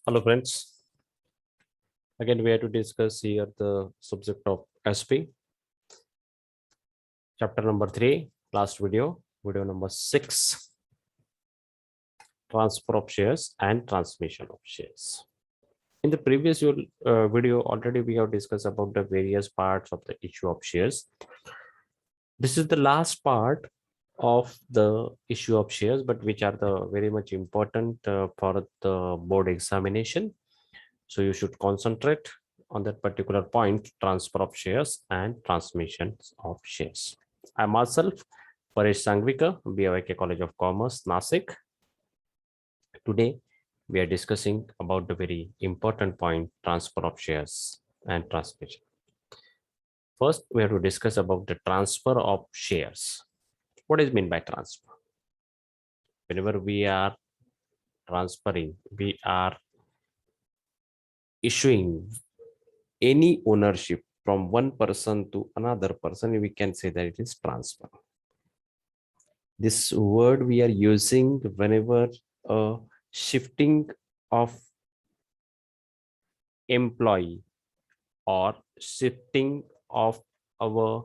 Hello friends, again we have to discuss here the subject of SP, chapter number 3, last video number 6, transfer of shares and transmission of shares. In the previous video already we have discussed about the various parts of the issue of shares. This is the last part of the issue of shares, but which are the very much important for the board examination. So you should concentrate on that particular point, transfer of shares and transmissions of shares. I myself, Paresh Sangvikar, BYK College of Commerce, Nashik. Today, we are discussing about the very important point, transfer of shares and transmission. First, we have to discuss about the transfer of shares. What is meant by transfer? Whenever we are transferring, we are issuing any ownership from one person to another person, we can say that it is transfer. This word we are using whenever a shifting of employee or shifting of our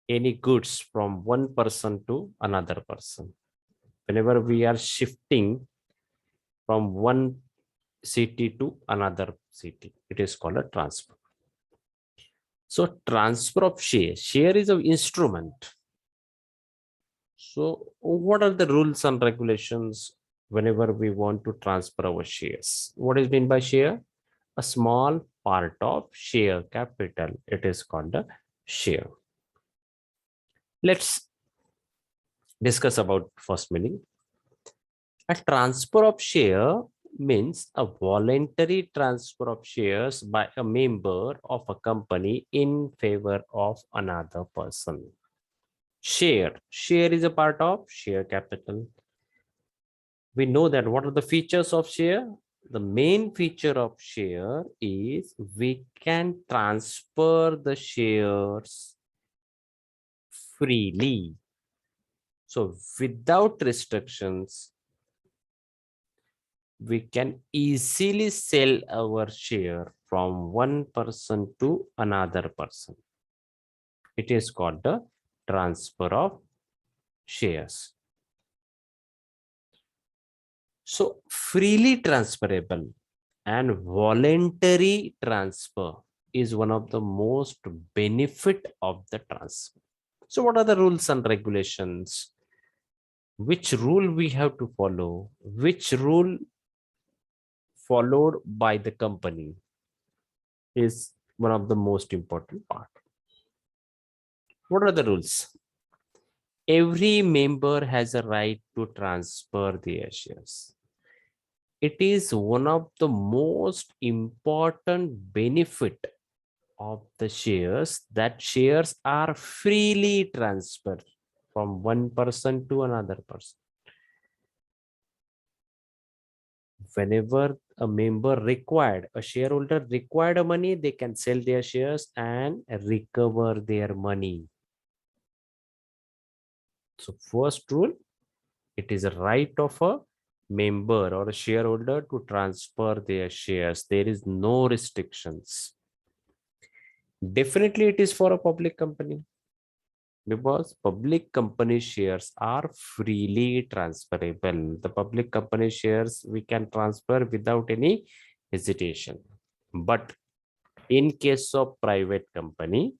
any goods from one person to another person. Whenever we are shifting from one city to another city, it is called a transfer. So transfer of share is an instrument. So what are the rules and regulations whenever we want to transfer our shares? What is meant by share? A small part of share capital. It is called a share. Let's discuss about first meaning. A transfer of share means a voluntary transfer of shares by a member of a company in favor of another person. Share is a part of share capital. We know that what are the features of share? The main feature of share is we can transfer the shares freely. So without restrictions, we can easily sell our share from one person to another person. It is called the transfer of shares. So freely transferable and voluntary transfer is one of the most benefit of the transfer. So what are the rules and regulations? Which rule we have to follow? Which rule followed by the company is one of the most important part. What are the rules? Every member has a right to transfer their shares. It is one of the most important benefit of the shares that shares are freely transferred from one person to another person. Whenever a member required, a shareholder required a money, they can sell their shares and recover their money. So first rule, it is a right of a member or a shareholder to transfer their shares. There is no restrictions. Definitely it is for a public company because public company shares are freely transferable. The public company shares we can transfer without any hesitation. But in case of private company,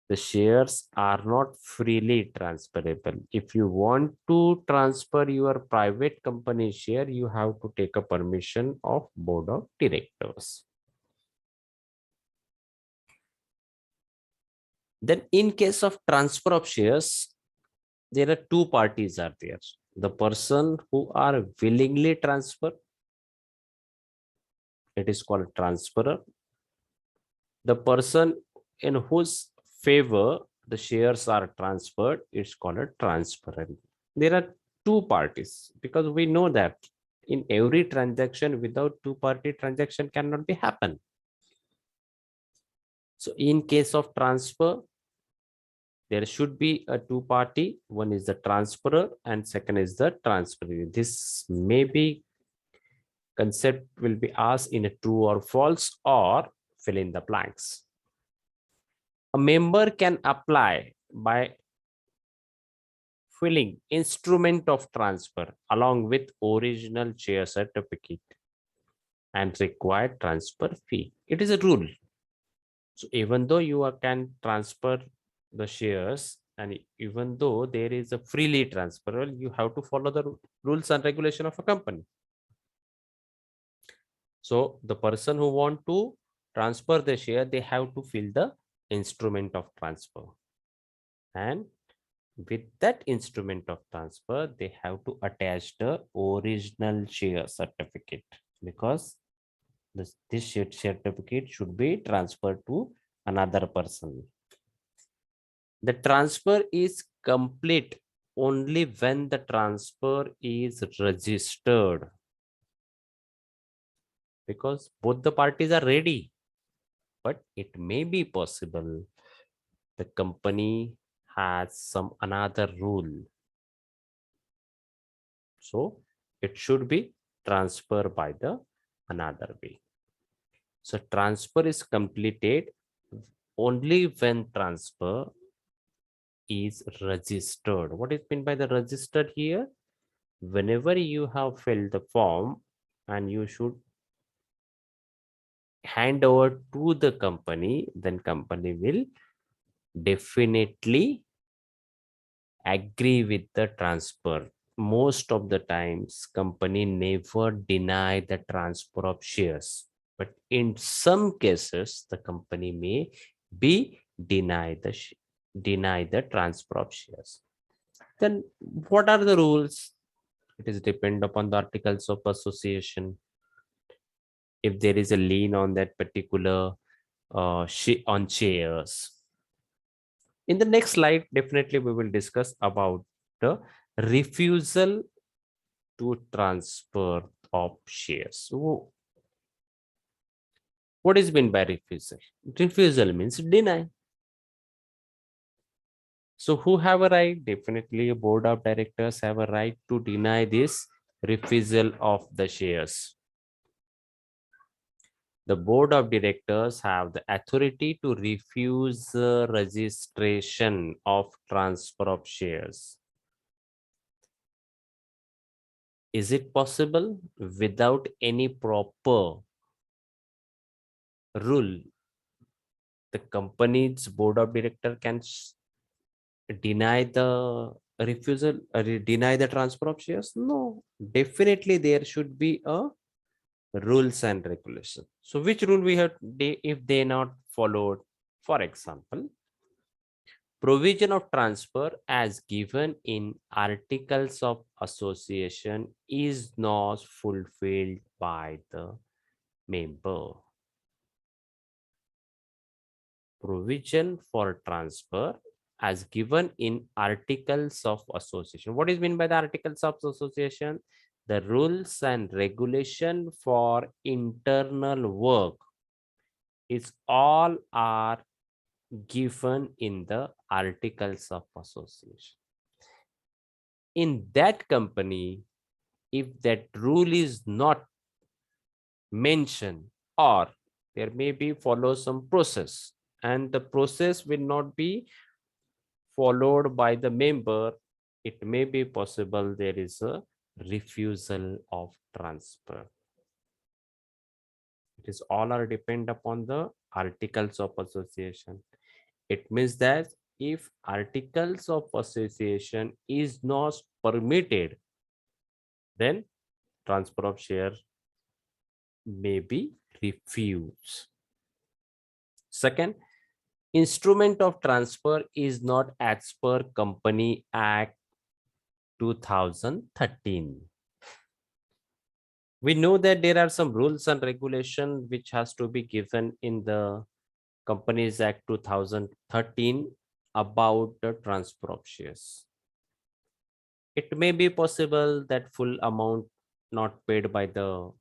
the shares are not freely transferable. If you want to transfer your private company share, you have to take a permission of board of directors. Then in case of transfer of shares, there are two parties are there. The person who are willingly transfer, it is called transferor. The person in whose favor the shares are transferred, it's called a transferor. There are two parties because we know that in every transaction without two-party transaction cannot be happen. So in case of transfer, there should be a two-party. One is the transferor and second is the transferee. This may be concept will be asked in a true or false or fill in the blanks. A member can apply by filling instrument of transfer along with original share certificate and required transfer fee. It is a rule. So even though can transfer the shares and even though there is a freely transferable, you have to follow the rules and regulation of a company. So the person who want to transfer the share, they have to fill the instrument of transfer. And with that instrument of transfer, they have to attach the original share certificate because this share certificate should be transferred to another person. The transfer is complete only when the transfer is registered because both the parties are ready, but it may be possible the company has some another rule. So it should be transferred by the another way. So transfer is completed only when transfer is registered. What is meant by the registered here? Whenever you have filled the form and you should hand over to the company, then company will definitely agree with the transfer. Most of the times company never deny the transfer of shares, but in some cases the company may be deny the transfer of shares. Then what are the rules? It is depend upon the articles of association. If there is a lien on that particular on shares. In the next slide, definitely we will discuss about the refusal to transfer of shares. So what is meant by refusal? Refusal means deny. So who have a right? Definitely a board of directors have a right to deny this refusal of the shares. The board of directors have the authority to refuse the registration of transfer of shares. Is it possible without any proper rule? The company's board of director can deny the refusal, deny the transfer of shares? No, definitely there should be a rules and regulation. So which rule we have if they not followed? For example, provision of transfer as given in articles of association is not fulfilled by the member. Provision for transfer as given in articles of association. What is meant by the articles of association? The rules and regulation for internal work is all are given in the articles of association. In that company, if that rule is not mentioned or there may be follow some process and the process will not be followed by the member, it may be possible there is a refusal of transfer. It is all are depend upon the articles of association. It means that if articles of association is not permitted, then transfer of share may be refused. Second, instrument of transfer is not as per Company Act 2013. We know that there are some rules and regulation which has to be given in the Companies Act 2013 about the transfer of shares. It may be possible that full amount not paid by the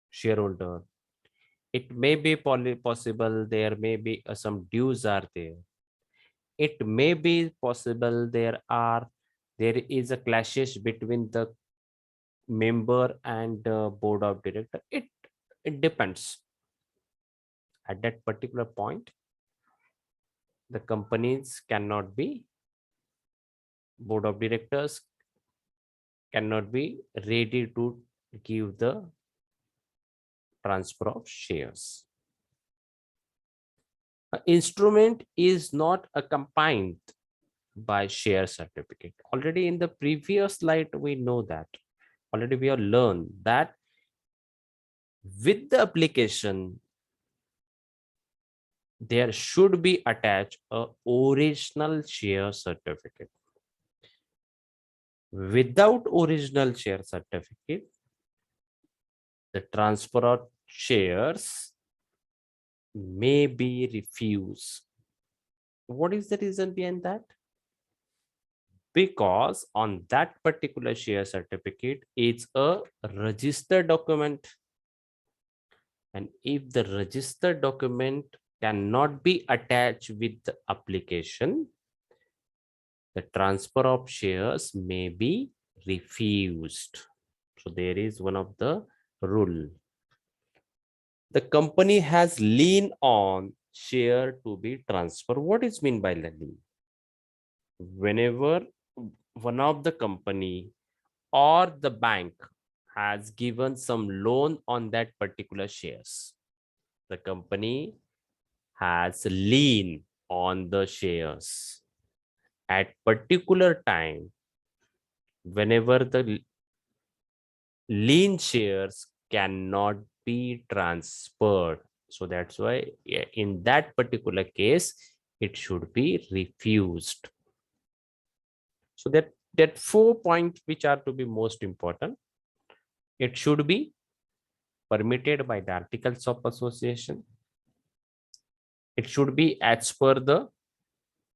shareholder. It may be possible there may be some dues are there. It may be possible there is a clashes between the member and board of director, it depends. At that particular point, the companies cannot be, board of directors cannot be ready to give the transfer of shares. An instrument is not accompanied by share certificate. Already in the previous slide, we know that. Already we have learned that with the application, there should be attached a original share certificate. Without original share certificate, the transfer of shares may be refused. What is the reason behind that? Because on that particular share certificate, it's a registered document. And if the registered document cannot be attached with the application, the transfer of shares may be refused. So there is one of the rule. The company has lien on share to be transferred. What is mean by lien? Whenever one of the company or the bank has given some loan on that particular shares, the company has lien on the shares. At particular time, whenever the lien shares cannot be transferred, so that's why in that particular case it should be refused. So that 4 points which are to be most important. It should be permitted by the articles of association. It should be as per the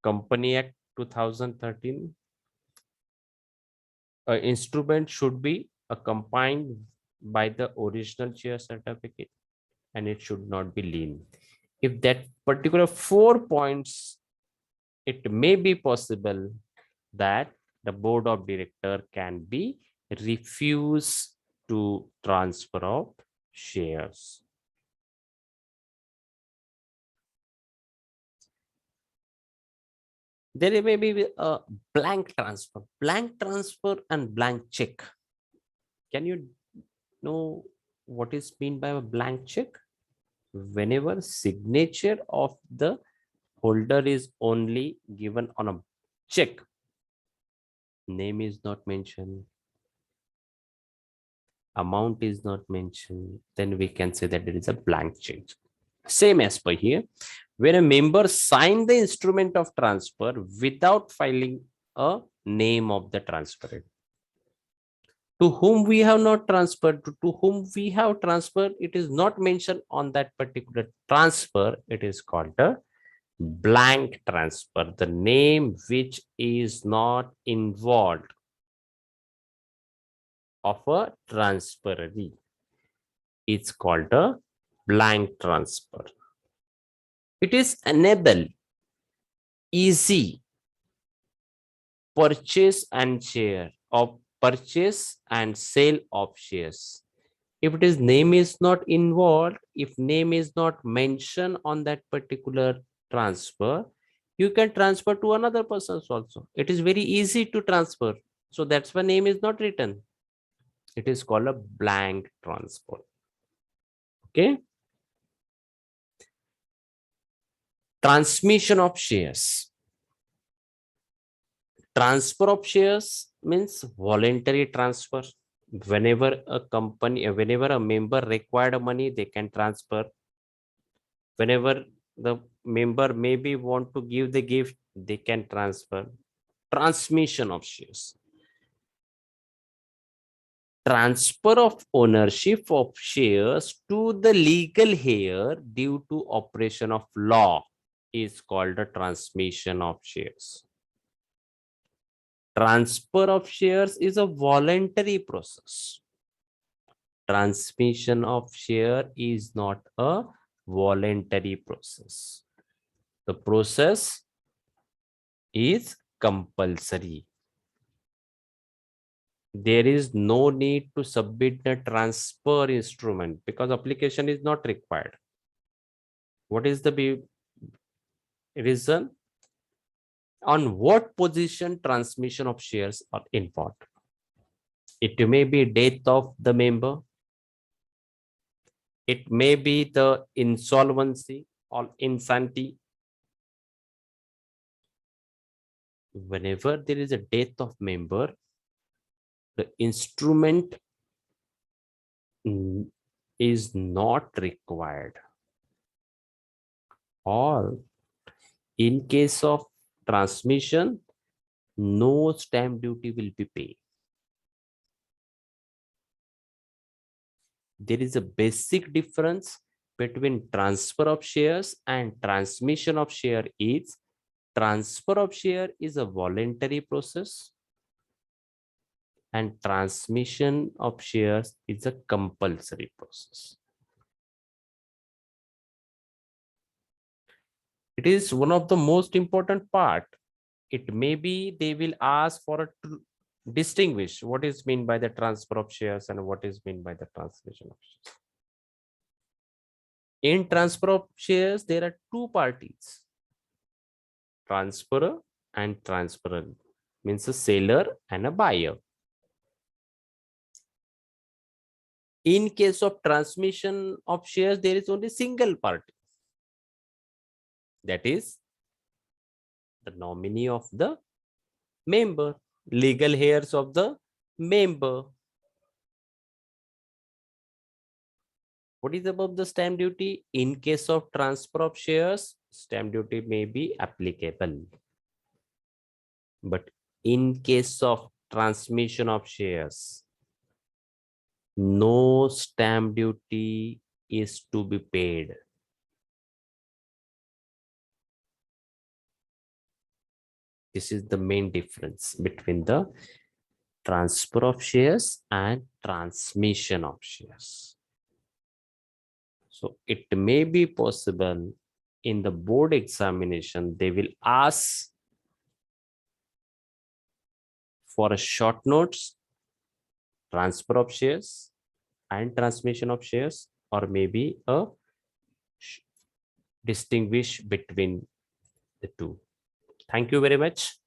Company Act 2013. An instrument should be accompanied by the original share certificate, and it should not be lien. If that particular 4 points, it may be possible that the board of director can be refused to transfer of shares. There may be a blank transfer and blank check. Can you know what is mean by a blank check? Whenever signature of the holder is only given on a check, name is not mentioned, amount is not mentioned, then we can say that it is a blank check. Same as per here, when a member sign the instrument of transfer without filing a name of the transferee, to whom we have not transferred, to whom we have transferred, it is not mentioned on that particular transfer, it is called a blank transfer. The name which is not involved of a transferee, it's called a blank transfer. It is enable easy purchase and share of purchase and sale of shares. If it is name is not involved, if name is not mentioned on that particular transfer, you can transfer to another person also. It is very easy to transfer. So that's why name is not written. It is called a blank transfer. Okay. Transmission of shares. Transfer of shares means voluntary transfer. Whenever a company, whenever a member required money, they can transfer. Whenever the member maybe want to give the gift, they can transfer. Transmission of shares. Transfer of ownership of shares to the legal heir due to operation of law is called a transmission of shares. Transfer of shares is a voluntary process. Transmission of share is not a voluntary process. The process is compulsory. there is no need to submit the transfer instrument because application is not required. What is the reason? On what position transmission of shares are involved? It may be death of the member. It may be the insolvency or insanity. Whenever there is a death of member, the instrument is not required. Or in case of transmission, no stamp duty will be paid. There is a basic difference between transfer of shares and transmission of share is transfer of share is a voluntary process and transmission of shares is a compulsory process. It is one of the most important part. It may be they will ask for a distinguish what is meant by the transfer of shares and what is meant by the transmission of shares. In transfer of shares, there are two parties, transferor and transferor, means a seller and a buyer. In case of transmission of shares, there is only single party, that is the nominee of the member, legal heirs of the member. What is about the stamp duty? In case of transfer of shares, stamp duty may be applicable. But in case of transmission of shares, no stamp duty is to be paid. This is the main difference between the transfer of shares and transmission of shares. So it may be possible in the board examination, they will ask for a short notes, transfer of shares and transmission of shares, or maybe a distinguish between the two. Thank you very much.